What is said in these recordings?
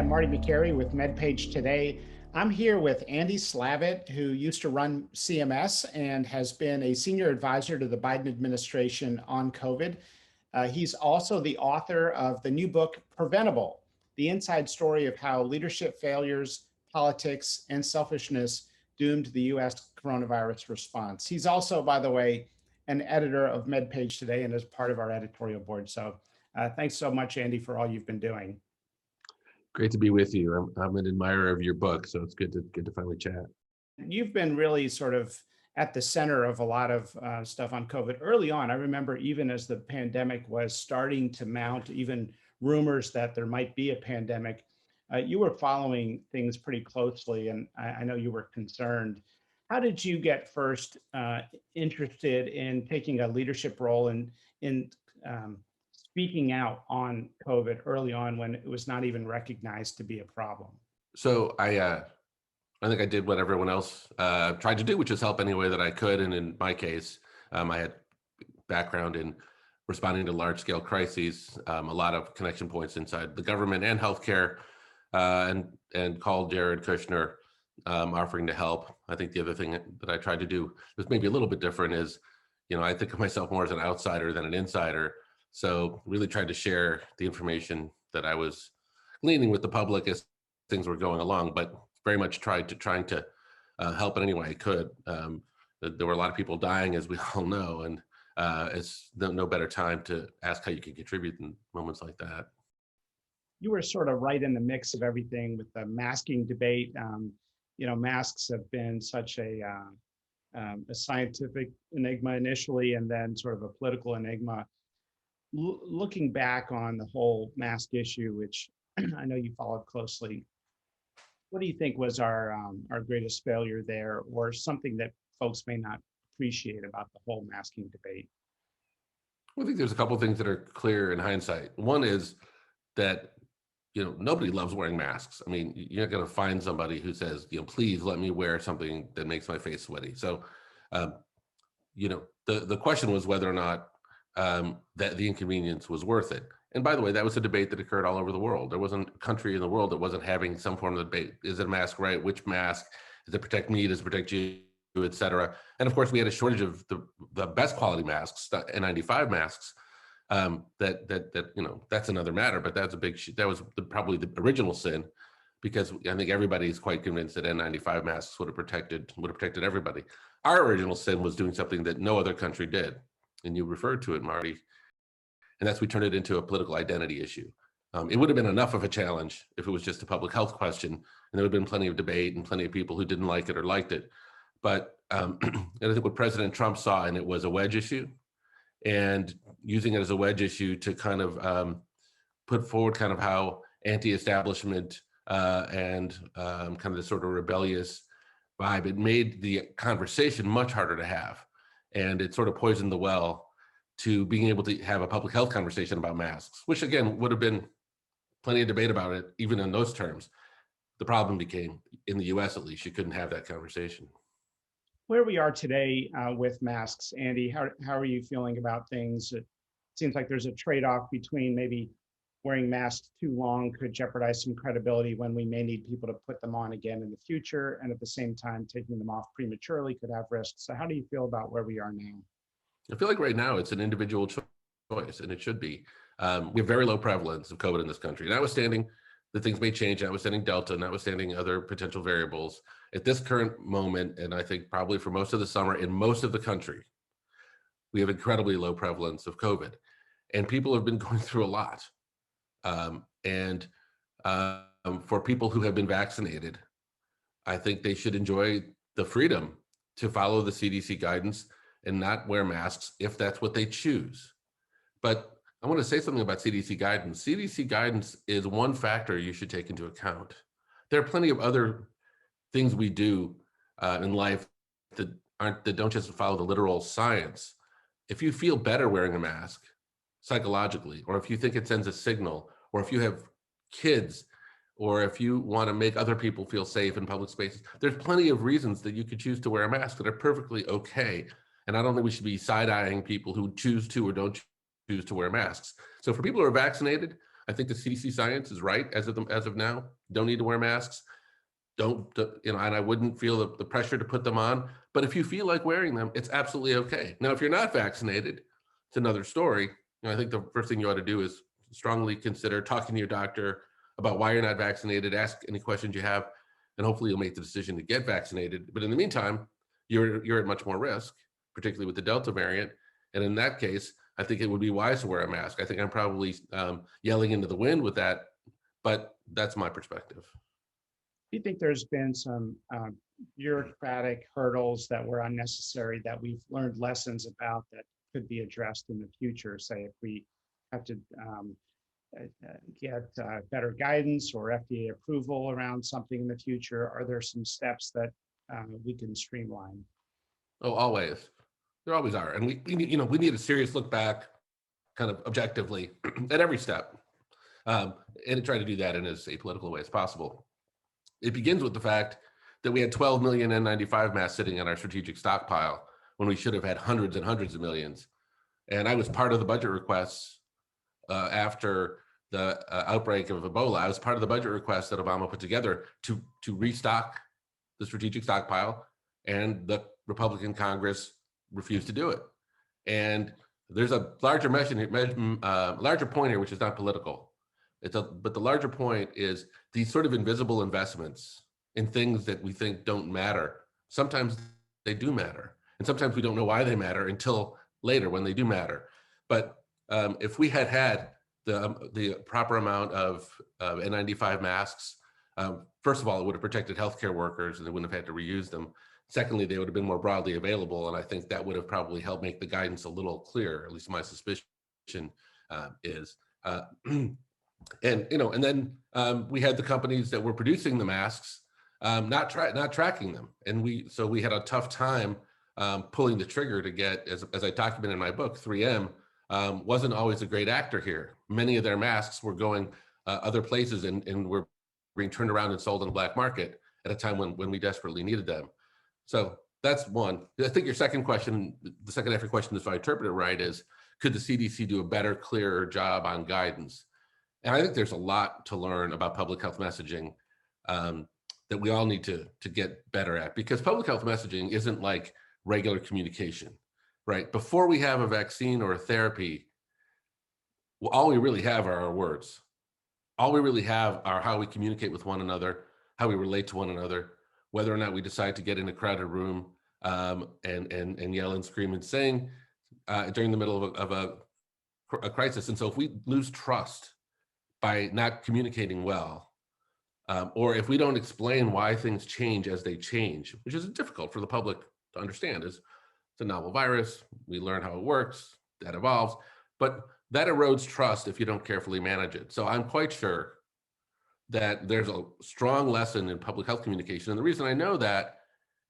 I'm Marty Makary with Medpage today. I'm here with Andy Slavitt, who used to run CMS and has been a senior advisor to the Biden administration on COVID. He's also the author of the new book, Preventable, the inside story of how leadership failures, politics, and selfishness doomed the US coronavirus response. He's also, by the way, an editor of Medpage today and is part of our editorial board. So thanks so much, Andy, for all you've been doing. Great to be with you. I'm an admirer of your book, so it's good to finally chat. You've been really sort of at the center of a lot of stuff on COVID early on. I remember even as the pandemic was starting to mount, even rumors that there might be a pandemic, you were following things pretty closely, and I know you were concerned. How did you get first interested in taking a leadership role in speaking out on COVID early on when it was not even recognized to be a problem? So I think I did what everyone else tried to do, which is help any way that I could. And in my case, I had background in responding to large-scale crises, a lot of connection points inside the government and healthcare, and called Jared Kushner, offering to help. I think the other thing that I tried to do was maybe a little bit different is, I think of myself more as an outsider than an insider. So really tried to share the information that I was gleaning with the public as things were going along, but very much trying to help in any way I could. There were a lot of people dying, as we all know, and it's no better time to ask how you can contribute in moments like that. You were sort of right in the mix of everything with the masking debate. Masks have been such a scientific enigma initially, and then sort of a political enigma. Looking back on the whole mask issue, which I know you followed closely, what do you think was our greatest failure there, or something that folks may not appreciate about the whole masking debate? Well, I think there's a couple of things that are clear in hindsight. One is that nobody loves wearing masks. I mean, you're not going to find somebody who says, please let me wear something that makes my face sweaty. So, the question was whether or not that the inconvenience was worth it. And by the way, that was a debate that occurred all over the world. There wasn't a country in the world that wasn't having some form of debate. Is it a mask right? Which mask? Does it protect me? Does it protect you? Et cetera. And of course, we had a shortage of the best quality masks, the N95 masks. That's another matter. But that's that was probably the original sin, because I think everybody's quite convinced that N95 masks would have protected everybody. Our original sin was doing something that no other country did, and you referred to it, Marty, and that's we turned it into a political identity issue. It would have been enough of a challenge if it was just a public health question, and there would have been plenty of debate and plenty of people who didn't like it or liked it. But and I think what President Trump saw in it was a wedge issue, and using it as a wedge issue to kind of put forward kind of how anti-establishment and kind of this sort of rebellious vibe, it made the conversation much harder to have. And it sort of poisoned the well to being able to have a public health conversation about masks, which again would have been plenty of debate about it, even in those terms. The problem became, in the US at least, you couldn't have that conversation. Where we are today with masks, Andy, how are you feeling about things? It seems like there's a trade-off between maybe wearing masks too long could jeopardize some credibility when we may need people to put them on again in the future, and at the same time, taking them off prematurely could have risks. So how do you feel about where we are now? I feel like right now it's an individual choice, and it should be. We have very low prevalence of COVID in this country. Notwithstanding that things may change, notwithstanding Delta, notwithstanding other potential variables, at this current moment, and I think probably for most of the summer in most of the country, we have incredibly low prevalence of COVID, and people have been going through a lot. For people who have been vaccinated, I think they should enjoy the freedom to follow the CDC guidance and not wear masks if that's what they choose. But I want to say something about CDC guidance. CDC guidance is one factor you should take into account. There are plenty of other things we do in life that don't just follow the literal science. If you feel better wearing a mask psychologically, or if you think it sends a signal, or if you have kids, or if you want to make other people feel safe in public spaces, there's plenty of reasons that you could choose to wear a mask that are perfectly okay. And I don't think we should be side-eyeing people who choose to or don't choose to wear masks. So for people who are vaccinated, I think the CDC science is right as of now. Don't need to wear masks. Don't, and I wouldn't feel the pressure to put them on. But if you feel like wearing them, it's absolutely okay. Now, if you're not vaccinated, it's another story. I think the first thing you ought to do is strongly consider talking to your doctor about why you're not vaccinated, ask any questions you have, and hopefully you'll make the decision to get vaccinated. But in the meantime, you're at much more risk, particularly with the Delta variant. And in that case, I think it would be wise to wear a mask. I think I'm probably yelling into the wind with that, but that's my perspective. Do you think there's been some bureaucratic hurdles that were unnecessary that we've learned lessons about that could be addressed in the future? Say if we have to get better guidance or FDA approval around something in the future, are there some steps that we can streamline? Oh, always. There always are. And we need a serious look back kind of objectively at every step and try to do that in as apolitical a way as possible. It begins with the fact that we had 12 million N95 masks sitting in our strategic stockpile when we should have had hundreds and hundreds of millions. And I was part of the budget requests after the outbreak of Ebola. I was part of the budget request that Obama put together to restock the strategic stockpile, and the Republican Congress refused to do it. And there's a larger larger point here, which is not political. But the larger point is these sort of invisible investments in things that we think don't matter. Sometimes they do matter, and sometimes we don't know why they matter until later when they do matter. But if we had the proper amount of N95 masks, first of all, it would have protected healthcare workers, and they wouldn't have had to reuse them. Secondly, they would have been more broadly available, and I think that would have probably helped make the guidance a little clearer. At least my suspicion is. And then we had the companies that were producing the masks not tracking them, and we had a tough time pulling the trigger to get, as I document in my book, 3M wasn't always a great actor here. Many of their masks were going other places and were being turned around and sold on the black market at a time when we desperately needed them. So that's one. I think your second question, the second half of your question, if I interpret it right, is could the CDC do a better, clearer job on guidance? And I think there's a lot to learn about public health messaging that we all need to get better at, because public health messaging isn't like regular communication, right? Before we have a vaccine or a therapy, well, all we really have are our words. All we really have are how we communicate with one another, how we relate to one another, whether or not we decide to get in a crowded room and yell and scream and sing during the middle of a crisis. And so if we lose trust by not communicating well, or if we don't explain why things change as they change, which is difficult for the public to understand, is it's a novel virus, we learn how it works, that evolves, but that erodes trust if you don't carefully manage it. So I'm quite sure that there's a strong lesson in public health communication. And the reason I know that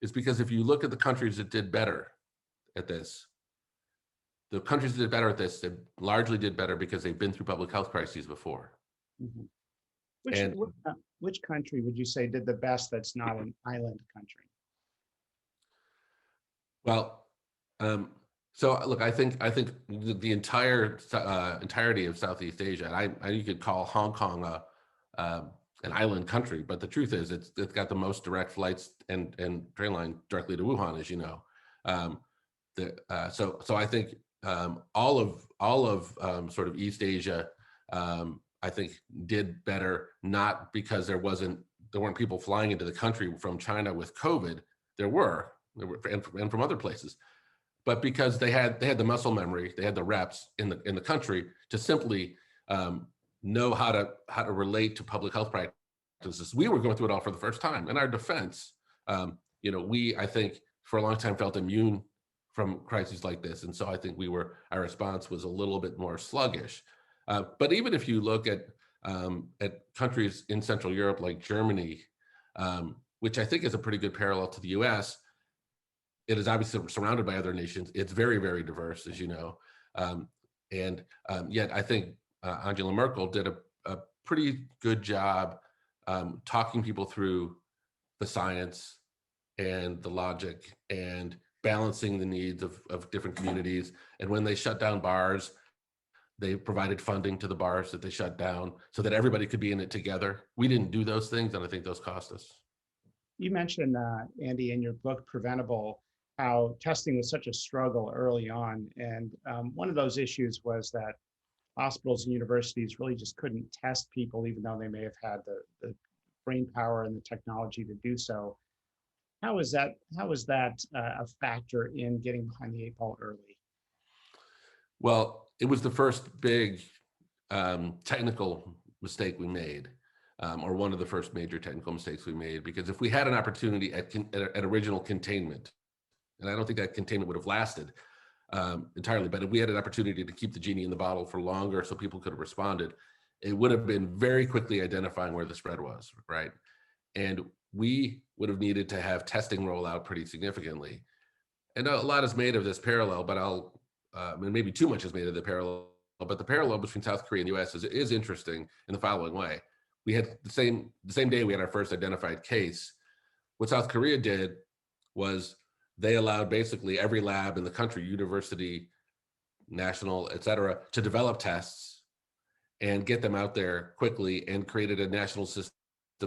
is because if you look at the countries that did better at this, the countries that did better at this, they largely did better because they've been through public health crises before. Mm-hmm. Which country would you say did the best that's not an island country? Well, so look, I think the entirety of Southeast Asia, and you could call Hong Kong an island country, but the truth is it's got the most direct flights and train line directly to Wuhan, as you know. So I think all of sort of East Asia, I think did better, not because there weren't people flying into the country from China with COVID. There were and from other places, but because they had the muscle memory, they had the reps in the country to simply know how to relate to public health practices. We were going through it all for the first time. In our defense, we, I think, for a long time felt immune from crises like this, and so I think our response was a little bit more sluggish. But even if you look at countries in Central Europe like Germany, which I think is a pretty good parallel to the U.S., it is obviously surrounded by other nations. It's very, very diverse, as you know, and yet I think Angela Merkel did a pretty good job talking people through the science and the logic and balancing the needs of different communities. And when they shut down bars, They provided funding to the bars that they shut down so that everybody could be in it together. We didn't do those things, and I think those cost us. You mentioned, Andy, in your book, Preventable, how testing was such a struggle early on. And one of those issues was that hospitals and universities really just couldn't test people, even though they may have had the brain power and the technology to do so. How is that a factor in getting behind the 8 ball early? Well, it was the first big technical mistake we made, or one of the first major technical mistakes we made, because if we had an opportunity at original containment, and I don't think that containment would have lasted entirely, but if we had an opportunity to keep the genie in the bottle for longer so people could have responded, it would have been very quickly identifying where the spread was, right? And we would have needed to have testing roll out pretty significantly. And a lot is made of this parallel, but and maybe too much is made of the parallel, but the parallel between South Korea and US is interesting in the following way. We had the same day we had our first identified case. What South Korea did was they allowed basically every lab in the country, university, national, et cetera, to develop tests and get them out there quickly, and created a national system,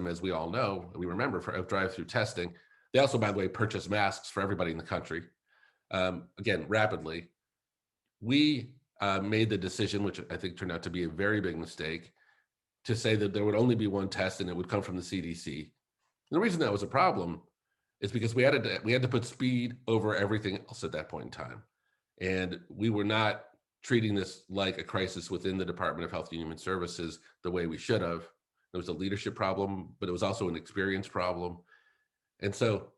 as we all know, we remember, of drive-through testing. They also, by the way, purchased masks for everybody in the country, again, rapidly. We made the decision, which I think turned out to be a very big mistake, to say that there would only be one test and it would come from the CDC. And the reason that was a problem is because we had to put speed over everything else at that point in time. And we were not treating this like a crisis within the Department of Health and Human Services the way we should have. It was a leadership problem, but it was also an experience problem. And so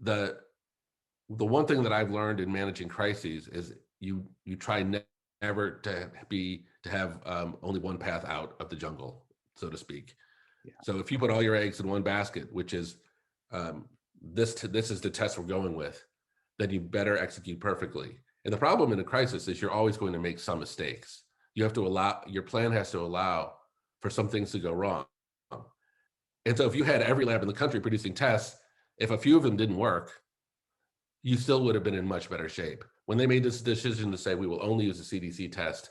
the one thing that I've learned in managing crises is you try never to have only one path out of the jungle, so to speak. Yeah. So if you put all your eggs in one basket, which is this is the test we're going with, then you better execute perfectly. And the problem in a crisis is you're always going to make some mistakes. You have to your plan has to allow for some things to go wrong. And so if you had every lab in the country producing tests, if a few of them didn't work, you still would have been in much better shape. When they made this decision to say we will only use the CDC test,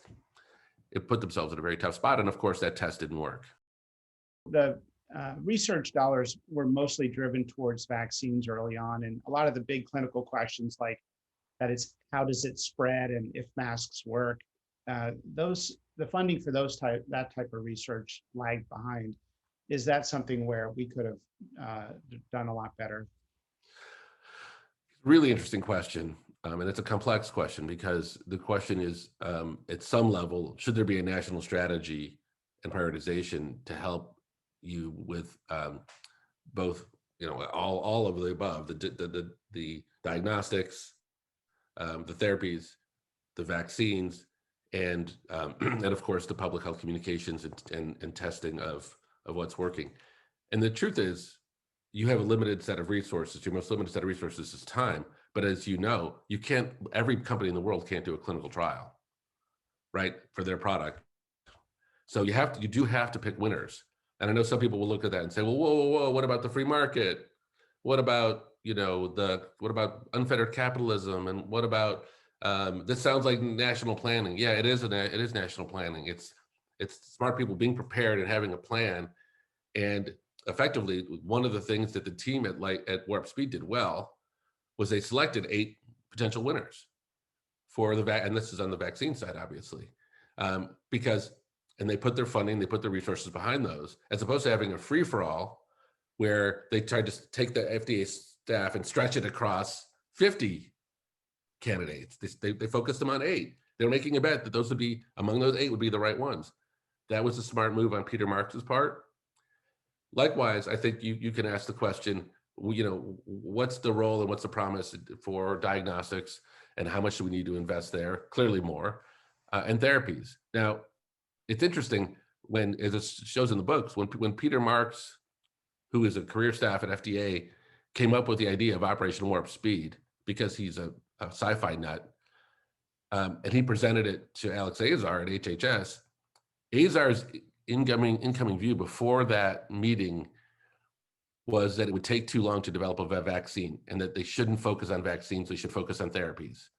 it put themselves in a very tough spot. And of course, that test didn't work. The research dollars were mostly driven towards vaccines early on. And a lot of the big clinical questions, like how does it spread and if masks work, the funding for that type of research lagged behind. Is that something where we could have done a lot better? Really interesting question. And it's a complex question, because the question is, at some level, should there be a national strategy and prioritization to help you with both, all of the above, the diagnostics, the therapies, the vaccines, and of course the public health communications and testing of what's working. And the truth is, you have a limited set of resources. Your most limited set of resources is time. But as you know, every company in the world can't do a clinical trial, right, for their product. So you do have to pick winners. And I know some people will look at that and say, well, whoa, what about the free market? What about, what about unfettered capitalism? And what about, this sounds like national planning. Yeah, it is national planning. It's smart people being prepared and having a plan. And effectively, one of the things that the team at Warp Speed did well was they selected 8 potential winners for and this is on the vaccine side, obviously, and they put their funding, they put their resources behind those, as opposed to having a free-for-all where they tried to take the FDA staff and stretch it across 50 candidates. They focused them on 8. They were making a bet that those would be, among those 8 would be the right ones. That was a smart move on Peter Marks's part. Likewise, I think you can ask the question, what's the role and what's the promise for diagnostics, and how much do we need to invest there? Clearly more, and therapies. Now, it's interesting as it shows in the books, when Peter Marks, who is a career staff at FDA, came up with the idea of Operation Warp Speed, because he's a sci-fi nut, and he presented it to Alex Azar at HHS. Azar's incoming view before that meeting was that it would take too long to develop a vaccine, and that they shouldn't focus on vaccines, they should focus on therapies.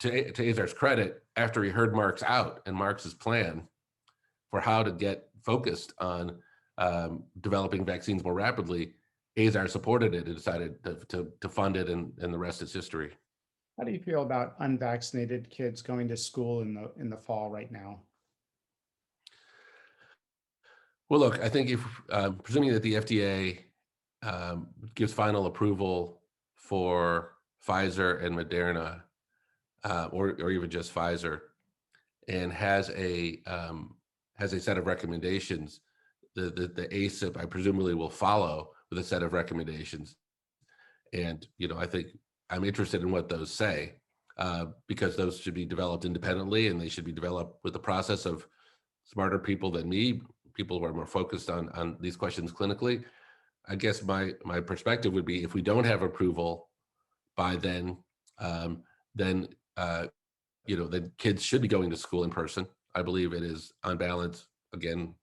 to Azar's credit, after he heard Mark's out and Mark's plan for how to get focused on developing vaccines more rapidly, Azar supported it and decided to fund it, and the rest is history. How do you feel about unvaccinated kids going to school in the fall right now? Well, look, I think if presuming that the FDA gives final approval for Pfizer and Moderna, or even just Pfizer, and has a set of recommendations, the ACIP, I presumably will follow with a set of recommendations. And I think I'm interested in what those say, because those should be developed independently, and they should be developed with the process of smarter people than me, people who are more focused on these questions clinically. I guess my perspective would be, if we don't have approval by then, then kids should be going to school in person. I believe it is, on balance, again,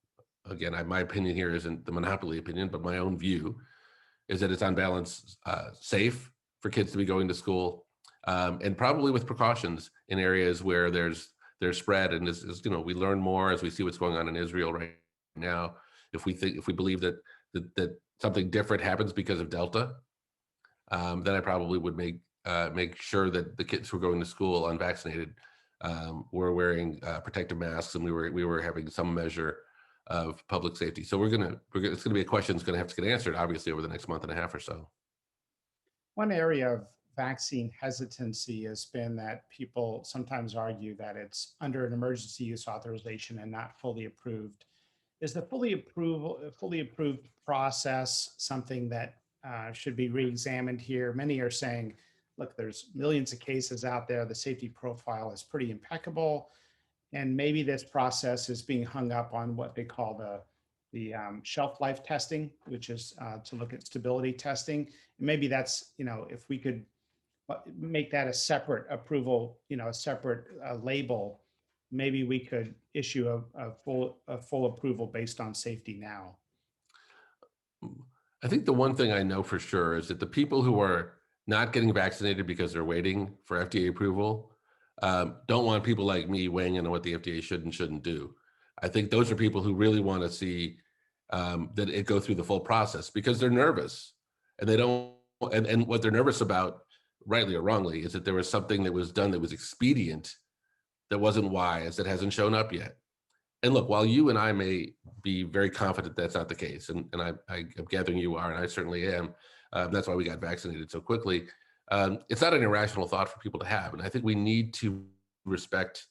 my opinion here isn't the monopoly opinion, but my own view is that it's on balance safe for kids to be going to school, and probably with precautions in areas where there's spread. And as we learn more, as we see what's going on in Israel right now, if we believe that something different happens because of Delta, then I probably would make sure that the kids who are going to school unvaccinated were wearing protective masks, and we were having some measure of public safety. So it's going to be a question that's going to have to get answered, obviously, over the next month and a half or so. One area of vaccine hesitancy has been that people sometimes argue that it's under an emergency use authorization and not fully approved. Is the fully approved process something that should be re-examined here? Many are saying, look, there's millions of cases out there. The safety profile is pretty impeccable. And maybe this process is being hung up on what they call the shelf life testing, which is to look at stability testing. And maybe that's, if we could make that a separate approval, a separate label, maybe we could issue a full approval based on safety now. I think the one thing I know for sure is that the people who are not getting vaccinated because they're waiting for FDA approval don't want people like me weighing in on what the FDA should and shouldn't do. I think those are people who really want to see that it go through the full process, because they're nervous, and they don't. And what they're nervous about, rightly or wrongly, is that there was something that was done that was expedient, that wasn't wise, that hasn't shown up yet. And look, while you and I may be very confident that's not the case, and I'm gathering you are, and I certainly am, that's why we got vaccinated so quickly, it's not an irrational thought for people to have. And I think we need to respect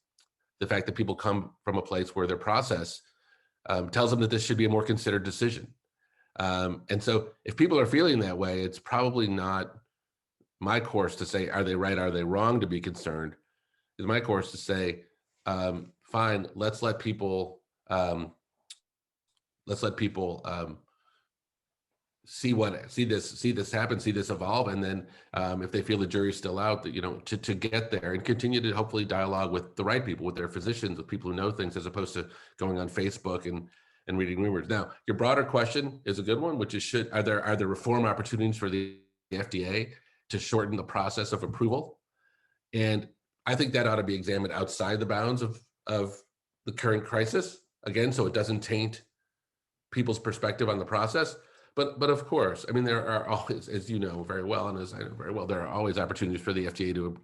the fact that people come from a place where their process tells them that this should be a more considered decision. And so if people are feeling that way, it's probably not my course to say, are they right, are they wrong to be concerned? It's my course to say, fine, let's let people see this happen, see this evolve, and then if they feel the jury's still out, that to get there and continue to hopefully dialogue with the right people, with their physicians, with people who know things, as opposed to going on Facebook and reading rumors. Now, your broader question is a good one, which is, are there reform opportunities for the FDA to shorten the process of approval? And I think that ought to be examined outside the bounds of the current crisis, again, so it doesn't taint people's perspective on the process. But of course, I mean, there are always, as you know very well, and as I know very well, there are always opportunities for the FDA to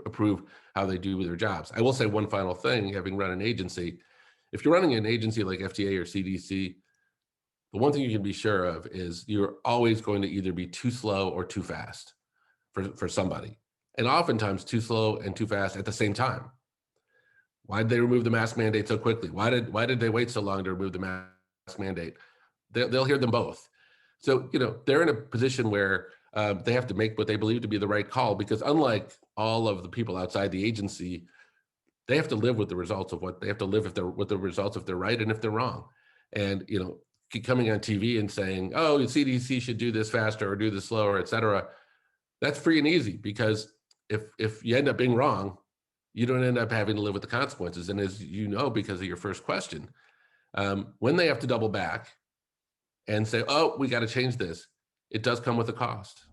approve how they do their jobs. I will say one final thing, having run an agency, if you're running an agency like FDA or CDC, the one thing you can be sure of is you're always going to either be too slow or too fast for somebody. And oftentimes too slow and too fast at the same time. Why did they remove the mask mandate so quickly? Why did they wait so long to remove the mask mandate? They'll hear them both. So, they're in a position where they have to make what they believe to be the right call, because unlike all of the people outside the agency, they have to live with the results of what they have to live with the results if they're right and if they're wrong. And, coming on TV and saying, oh, the CDC should do this faster or do this slower, et cetera, that's free and easy, because if you end up being wrong, you don't end up having to live with the consequences. And as you know, because of your first question, when they have to double back and say, oh, we got to change this, it does come with a cost.